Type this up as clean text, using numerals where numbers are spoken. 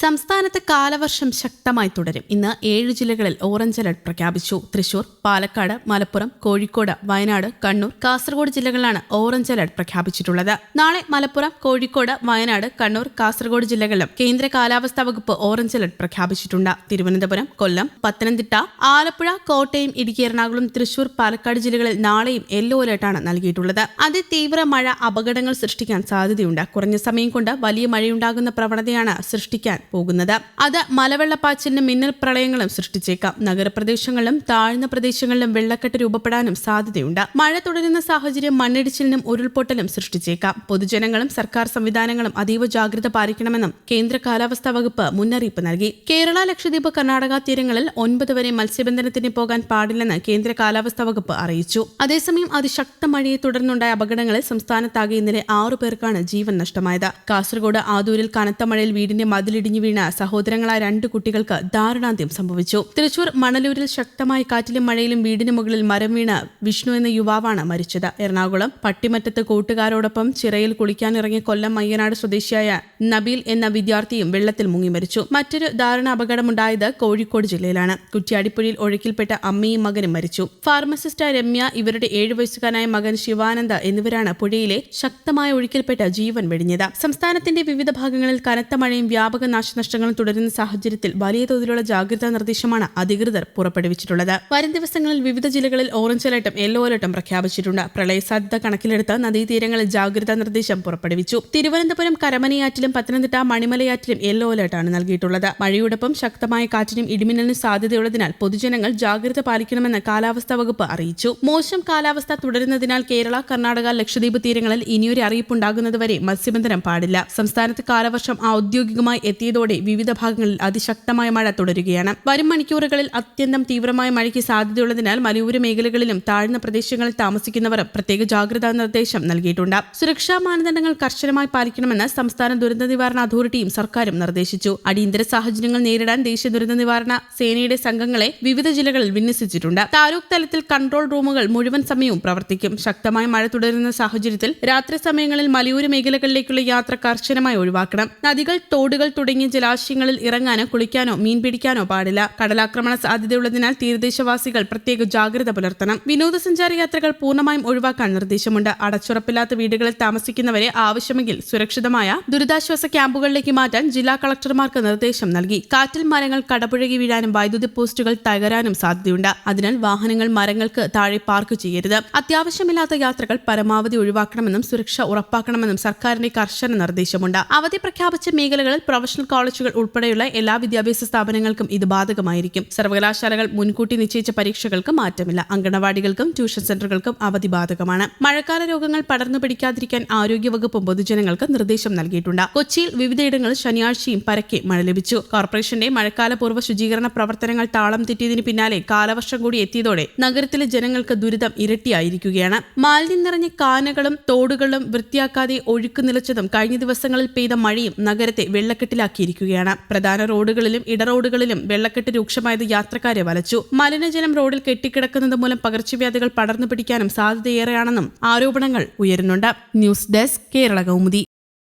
സംസ്ഥാനത്ത് കാലവർഷം ശക്തമായി തുടരും. ഇന്ന് 7 ജില്ലകളിൽ ഓറഞ്ച് അലർട്ട് പ്രഖ്യാപിച്ചു. തൃശൂർ, പാലക്കാട്, മലപ്പുറം, കോഴിക്കോട്, വയനാട്, കണ്ണൂർ, കാസർഗോഡ് ജില്ലകളിലാണ് ഓറഞ്ച് അലർട്ട് പ്രഖ്യാപിച്ചിട്ടുള്ളത്. നാളെ മലപ്പുറം, കോഴിക്കോട്, വയനാട്, കണ്ണൂർ, കാസർഗോഡ് ജില്ലകളിലും കേന്ദ്ര കാലാവസ്ഥാ വകുപ്പ് ഓറഞ്ച് അലർട്ട് പ്രഖ്യാപിച്ചിട്ടുണ്ട്. തിരുവനന്തപുരം, കൊല്ലം, പത്തനംതിട്ട, ആലപ്പുഴ, കോട്ടയം, ഇടുക്കി, എറണാകുളം, തൃശൂർ, പാലക്കാട് ജില്ലകളിൽ നാളെയും യെല്ലോ അലർട്ടാണ് നൽകിയിട്ടുള്ളത്. അതിതീവ്ര മഴ അപകടങ്ങൾ സൃഷ്ടിക്കാൻ സാധ്യതയുണ്ട്. കുറഞ്ഞ സമയം കൊണ്ട് വലിയ മഴയുണ്ടാകുന്ന പ്രവണതയാണ് സൃഷ്ടിക്കാൻ പോകുന്നത്. അത് മലവെള്ളപ്പാച്ചിലിനും മിന്നൽ പ്രളയങ്ങളും സൃഷ്ടിച്ചേക്കാം. നഗരപ്രദേശങ്ങളിലും താഴ്ന്ന പ്രദേശങ്ങളിലും വെള്ളക്കെട്ട് രൂപപ്പെടാനും സാധ്യതയുണ്ട്. മഴ തുടരുന്ന സാഹചര്യം മണ്ണിടിച്ചിലിനും ഉരുൾപൊട്ടലും സൃഷ്ടിച്ചേക്കാം. പൊതുജനങ്ങളും സർക്കാർ സംവിധാനങ്ങളും അതീവ ജാഗ്രത പാലിക്കണമെന്നും കേന്ദ്ര കാലാവസ്ഥാ വകുപ്പ് മുന്നറിയിപ്പ് നൽകി. കേരള, ലക്ഷദ്വീപ്, കർണാടക തീരങ്ങളിൽ 9 വരെ മത്സ്യബന്ധനത്തിന് പോകാൻ പാടില്ലെന്ന് കേന്ദ്ര കാലാവസ്ഥാ വകുപ്പ് അറിയിച്ചു. അതേസമയം അതിശക്ത മഴയെ തുടർന്നുണ്ടായ അപകടങ്ങളിൽ സംസ്ഥാനത്താകെ ഇന്നലെ 6 പേർക്കാണ് ജീവൻ നഷ്ടമായത്. കാസർഗോഡ് ആദൂരിൽ കനത്ത മഴയിൽ വീടിന്റെ മതിലിടിഞ്ഞു വീണ സഹോദരങ്ങളായ 2 കുട്ടികൾക്ക് ദാരുണാന്ത്യം സംഭവിച്ചു. തൃശൂർ മണലൂരിൽ ശക്തമായ കാറ്റിലും മഴയിലും വീടിന് മുകളിൽ മരം വീണ് വിഷ്ണു എന്ന യുവാവാണ് മരിച്ചത്. എറണാകുളം പട്ടിമറ്റത്ത് കൂട്ടുകാരോടൊപ്പം ചിറയിൽ കുളിക്കാനിറങ്ങിയ കൊല്ലം മയ്യനാട് സ്വദേശിയായ നബീൽ എന്ന വിദ്യാർത്ഥിയും വെള്ളത്തിൽ മുങ്ങി മരിച്ചു. മറ്റൊരു ദാരുണ അപകടമുണ്ടായത് കോഴിക്കോട് ജില്ലയിലാണ്. കുറ്റ്യാടിപ്പുഴയിൽ ഒഴുക്കിൽപ്പെട്ട അമ്മയും മകനും മരിച്ചു. ഫാർമസിസ്റ്റ് രമ്യ, ഇവരുടെ 7 വയസ്സുകാരനായ മകൻ ശിവാനന്ദ് എന്നിവരാണ് പുഴയിലെ ശക്തമായ ഒഴുക്കിൽപ്പെട്ട് ജീവൻ വെടിഞ്ഞത്. സംസ്ഥാനത്തിന്റെ വിവിധ ഭാഗങ്ങളിൽ കനത്ത മഴയും വ്യാപക നാശനഷ്ടങ്ങളും തുടരുന്ന സാഹചര്യത്തിൽ വലിയ തോതിലുള്ള ജാഗ്രതാ നിർദ്ദേശമാണ് അധികൃതർ പുറപ്പെടുവിച്ചിട്ടുള്ളത്. വരും ദിവസങ്ങളിൽ വിവിധ ജില്ലകളിൽ ഓറഞ്ച് അലർട്ടും യെല്ലോ അലർട്ടും പ്രഖ്യാപിച്ചിട്ടുണ്ട്. പ്രളയസാധ്യത കണക്കിലെടുത്ത് നദീതീരങ്ങളിൽ ജാഗ്രതാ നിർദ്ദേശം പുറപ്പെടുവിച്ചു. തിരുവനന്തപുരം കരമനയാറ്റിലും പത്തനംതിട്ട മണിമലയാറ്റിലും യെല്ലോ അലർട്ടാണ് നൽകിയിട്ടുള്ളത്. മഴയോടൊപ്പം ശക്തമായ കാറ്റിനും ഇടിമിന്നലിനും സാധ്യതയുള്ളതിനാൽ പൊതുജനങ്ങൾ ജാഗ്രത പാലിക്കണമെന്ന് കാലാവസ്ഥാ വകുപ്പ് അറിയിച്ചു. മോശം കാലാവസ്ഥ തുടരുന്നതിനാൽ കേരള, കർണാടക, ലക്ഷദ്വീപ് തീരങ്ങളിൽ ഇനിയൊരു അറിയിപ്പുണ്ടാകുന്നതുവരെ മത്സ്യബന്ധനം പാടില്ല. സംസ്ഥാനത്ത് കാലവർഷം ഔദ്യോഗികമായി എത്തിയതോടെ വിവിധ ഭാഗങ്ങളിൽ അതിശക്തമായ മഴ തുടരുകയാണ്. വരും മണിക്കൂറുകളിൽ അത്യന്തം തീവ്രമായ മഴയ്ക്ക് സാധ്യതയുള്ളതിനാൽ മലയോര മേഖലകളിലും താഴ്ന്ന പ്രദേശങ്ങളിൽ താമസിക്കുന്നവർ പ്രത്യേക ജാഗ്രതാ നിർദ്ദേശം നൽകിയിട്ടുണ്ട്. സുരക്ഷാ മാനദണ്ഡങ്ങൾ കർശനമായി പാലിക്കണമെന്ന് സംസ്ഥാന ദുരന്ത നിവാരണ അതോറിറ്റിയും സർക്കാരും നിർദ്ദേശിച്ചു. അടിയന്തര സാഹചര്യങ്ങൾ നേരിടാൻ ദേശീയ ദുരന്ത നിവാരണ സേനയുടെ സംഘങ്ങളെ വിവിധ ജില്ലകളിൽ വിന്യസിച്ചിട്ടുണ്ട്. താലൂക്ക് തലത്തിൽ കൺട്രോൾ റൂമുകൾ മുഴുവൻ സമയവും പ്രവർത്തിക്കും. ശക്തമായ മഴ തുടരുന്ന സാഹചര്യത്തിൽ രാത്രി സമയങ്ങളിൽ മലയോര മേഖലകളിലേക്കുള്ള യാത്ര കർശനമായി ഒഴിവാക്കണം. നദികൾ, തോടുകൾ തുടങ്ങിയ ജലാശയങ്ങളിൽ ഇറങ്ങാനോ കുളിക്കാനോ മീൻ പിടിക്കാനോ പാടില്ല. കടലാക്രമണ സാധ്യതയുള്ളതിനാൽ തീരദേശവാസികൾ പ്രത്യേക ജാഗ്രത പുലർത്തണം. വിനോദസഞ്ചാര യാത്രകൾ പൂർണ്ണമായും ഒഴിവാക്കാൻ നിർദ്ദേശമുണ്ട്. അടച്ചുറപ്പില്ലാത്ത വീടുകളിൽ താമസിക്കുന്നവരെ ആവശ്യമെങ്കിൽ സുരക്ഷിതമായ ദുരിതാശ്വാസ ക്യാമ്പുകളിലേക്ക് മാറ്റാൻ ജില്ലാ കളക്ടർമാർക്ക് നിർദ്ദേശം നൽകി. കാറ്റിൽ മരങ്ങൾ കടപുഴകി വീഴാനും വൈദ്യുതി പോസ്റ്റുകൾ തകരാനും സാധ്യതയുണ്ട്. അതിനാൽ വാഹനങ്ങൾ മരങ്ങൾക്ക് താഴെ പാർക്ക് ചെയ്യരുത്. അത്യാവശ്യമില്ലാത്ത യാത്രകൾ പരമാവധി ഒഴിവാക്കണമെന്നും സുരക്ഷ ഉറപ്പാക്കണമെന്നും സർക്കാരിന്റെ കർശന നിർദ്ദേശമുണ്ട്. അവധി പ്രഖ്യാപിച്ച മേഖലകളിൽ പ്രൊഫഷണൽ കോളേജുകൾ ഉൾപ്പെടെയുള്ള എല്ലാ വിദ്യാഭ്യാസ സ്ഥാപനങ്ങൾക്കും ഇത് ബാധകമായിരിക്കും. സർവകലാശാലകൾ മുൻകൂട്ടി നിശ്ചയിച്ച പരീക്ഷകൾക്ക് മാറ്റമില്ല. അങ്കണവാടികൾക്കും ട്യൂഷൻ സെന്ററുകൾക്കും അവധി ബാധകമാണ്. മഴക്കാല രോഗങ്ങൾ പടർന്നു പിടിക്കാതിരിക്കാൻ ആരോഗ്യവകുപ്പും പൊതുജനങ്ങൾക്ക് നിർദ്ദേശം നൽകിയിട്ടുണ്ട്. കൊച്ചിയിൽ വിവിധയിടങ്ങളിൽ ശനിയാഴ്ചയും പരക്കെ മഴ ലഭിച്ചു. കോർപ്പറേഷന്റെ മഴക്കാല പൂർവ്വ ശുചീകരണ പ്രവർത്തനങ്ങൾ താളം തെറ്റിയതിന് പിന്നാലെ കാലവർഷം കൂടി എത്തിയതോടെ നഗരത്തിലെ ജനങ്ങൾക്ക് ദുരിതം ഇരട്ടിയായിരിക്കുകയാണ്. മാലിന്യം നിറഞ്ഞ കാനകളും തോടുകളും വൃത്തിയാക്കാതെ ഒഴുക്ക് നിലച്ചതും കഴിഞ്ഞ ദിവസങ്ങളിൽ പെയ്ത മഴയും നഗരത്തെ വെള്ളക്കെട്ടിലാക്കിയിരിക്കുകയാണ്. പ്രധാന റോഡുകളിലും ഇടറോഡുകളിലും വെള്ളക്കെട്ട് രൂക്ഷമായത് യാത്രക്കാരെ വലച്ചു. മലിനജലം റോഡിൽ കെട്ടിക്കിടക്കുന്നത് മൂലം പകർച്ചവ്യാധികൾ പടർന്നു പിടിക്കാനും സാധ്യതയേറെയാണെന്നും ആരോപണങ്ങൾ ഉയരുന്നുണ്ട്. News desk, Kerala Kaumudi.